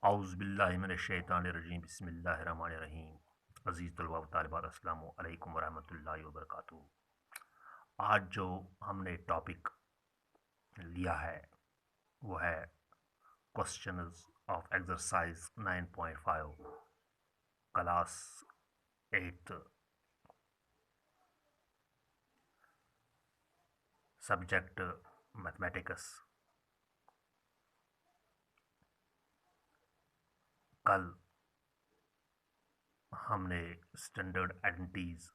औज़ुबिल्लाहिमिनश्शैतानिर्रजीम बिस्मिल्लाहिर्रहमानिर्रहीम। अज़ीज़ तलबा व तालिबात, अस्सलामु अलैकुम वरहमतुल्लाहि वबरकातुहू। आज जो हमने टॉपिक लिया है वो है questions of exercise 9.5 class 8 subject mathematics. कल हमने स्टैंडर्ड आइडेंटिटीज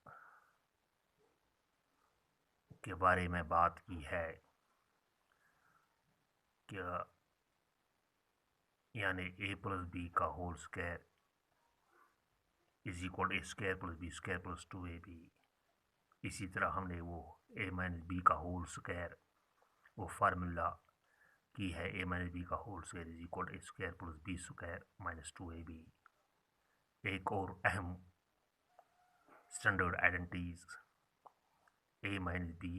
के बारे में बात की है कि यानी a प्लस बी का whole square is equal A square plus B square plus 2ab। इसी तरह हमने वो a माइनस बी का होल स्क्वायर वो फार्मूला की है, a माइनस बी का whole square is equal A square plus B square minus 2ab। एक और अहम standard identities a minus B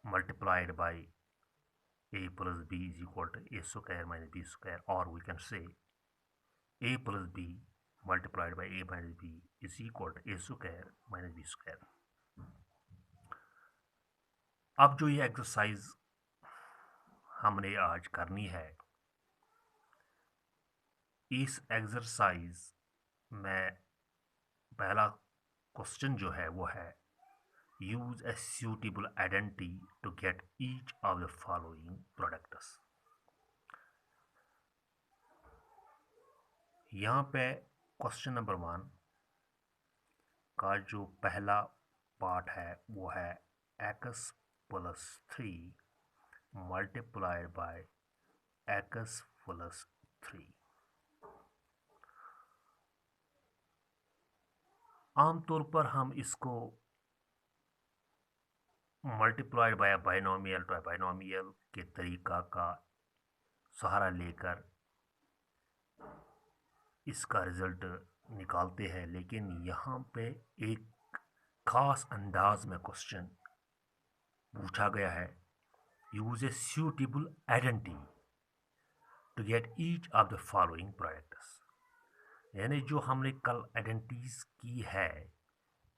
multiplied by a plus b is equal to a square minus b square, or we can say a plus b multiplied by a minus b is equal to a square minus b square। अब जो ये exercise हमने आज करनी है, इस exercise में पहला क्वेश्चन जो है वो है use a suitable identity to get each of the following products. यहाँ पे क्वेश्चन नंबर 1 का जो पहला पार्ट है वो है x plus 3 multiplied by x plus 3। आमतौर पर हम इसको multiplied by binomial to binomial के तरीका का सहारा लेकर इसका रिजल्ट निकालते हैं, लेकिन यहाँ पे एक खास अंदाज में क्वेश्चन पूछा गया है, use a suitable identity to get each of the following products. यानी जो हमने कल आइडेंटिटीज की है,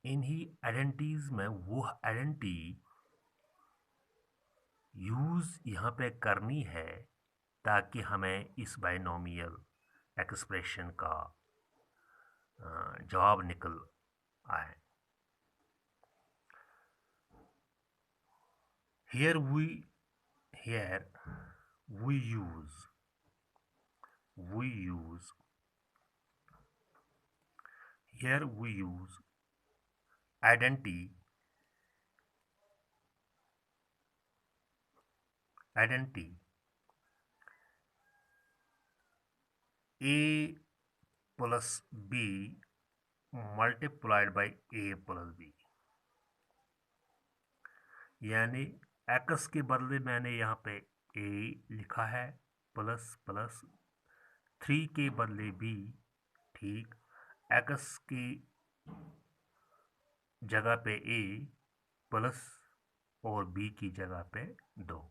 इन्हीं आइडेंटिटीज में वो आइडेंटिटी यूज यहाँ पे करनी है ताकि हमें इस बाइनोमियल एक्सप्रेशन का जवाब निकल आए। Here we use identity a plus b multiplied by a plus b। यानी x के बदले मैंने यहाँ पे a लिखा है, प्लस प्लस 3 के बदले b, ठीक, x की जगह पे a प्लस और b की जगह पे 2।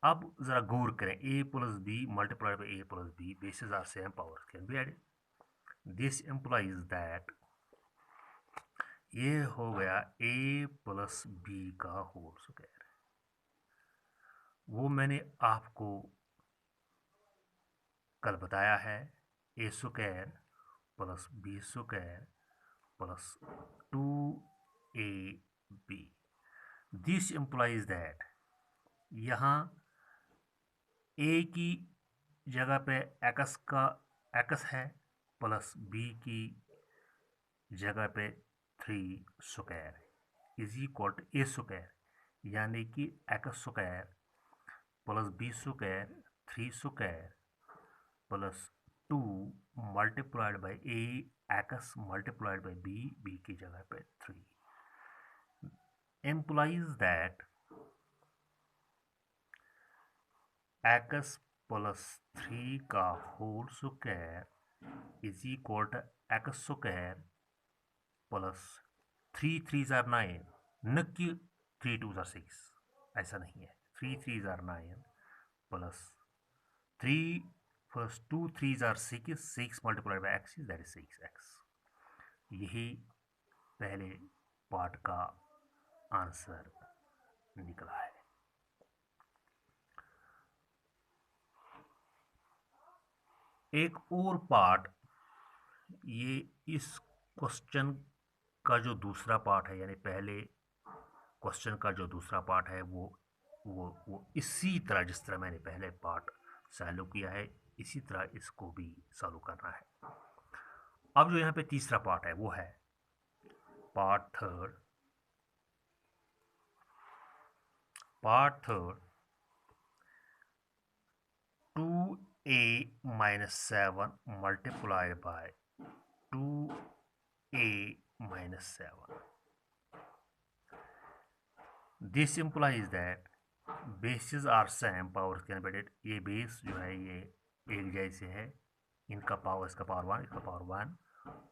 अब जरा गौर करें, a plus B multiplied by a plus B, bases are same, powers can be added. This implies that ये हो गया a प्लस बी का होल स्क्वायर। वो मैंने आपको कल बताया है, a square plus B square plus 2ab। This implies that यहाँ a की जगह पे x है प्लस b की जगह पे 3 square is equal to a square, यानी कि x square plus b square 3 square plus 2 multiplied by x multiplied by b की जगह पे 3 इम्प्लाइज दैट x प्लस 3 का whole square is equal to x square plus 3 3s are 9, न कि 3 2s are 6, ऐसा नहीं है, 3 3s are 9 plus 3 plus 2 3s are 6, 6 multiplied by x is that is 6x। यही पहले पार्ट का आंसर निकला है। एक और पार्ट, ये इस क्वेश्चन का जो दूसरा पार्ट है, यानी पहले क्वेश्चन का जो दूसरा पार्ट है वो इसी तरह जिस तरह मैंने पहले पार्ट सॉल्व किया है इसी तरह इसको भी सॉल्व करना है। अब जो यहाँ पे तीसरा पार्ट है वो है part third. Part third 2a minus 7 multiplied by 2a minus 7. This implies that bases are same, powers can be added। ये बेस जो है ये एक जैसे है, इनका पावर, इसका पावर 1, इसका पावर 1,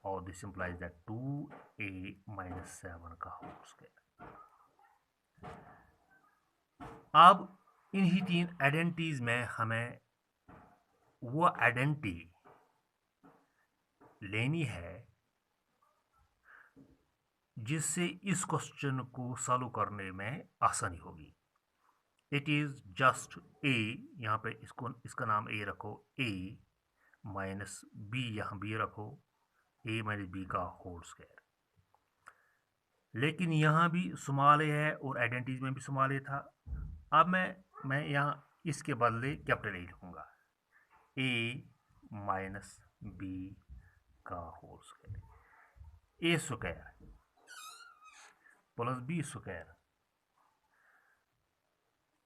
और this implies that 2a minus 7 का होल स्क्वायर। अब इन्हीं तीन आइडेंटिटीज में हमें वो आइडेंटिटी लेनी है जिससे इस क्वेश्चन को सॉल्व करने में आसानी होगी। इट इज जस्ट ए, यहाँ पे इसका नाम ए रखो, ए माइनस बी, यहाँ बी रखो, ए माइनस बी का होल स्क्वायर। लेकिन यहाँ भी स्मॉल ए है और आइडेंटिटीज में भी स्मॉल ए था। अब मैं यहाँ इसके बदले कैपिटल ए लिखूंगा, ए माइनस बी का whole square, A square plus B square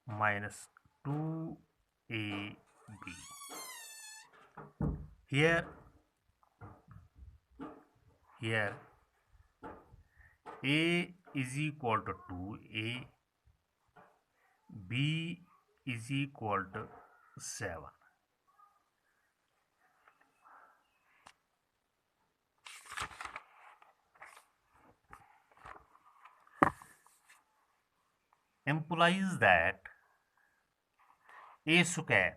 minus 2ab। here a is equal to 2a, b is equal to 7। implies that a square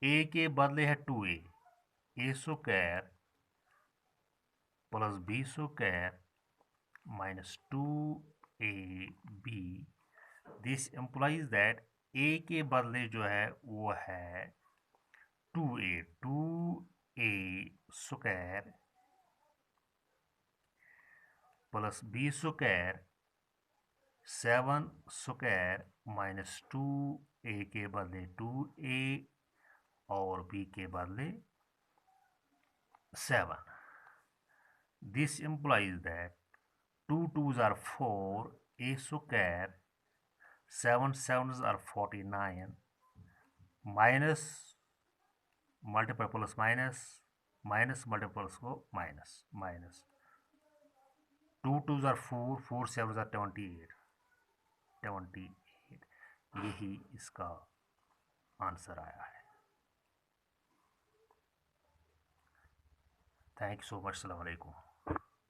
a के बदले है 2a, a square plus b square minus 2ab। This implies that a के बदले जो है वो है 2a square plus B square 7 square minus 2a के बदले 2a और b के बदले 7। This implies that 2 2s are 4, a square 7 7s are 49, minus multiply plus minus, minus multiplies को minus, minus 2 2s are 4, 4 7s are 28, 28। यही इसका answer आया है। Thank you so much. अस्सलाम वालेकुम।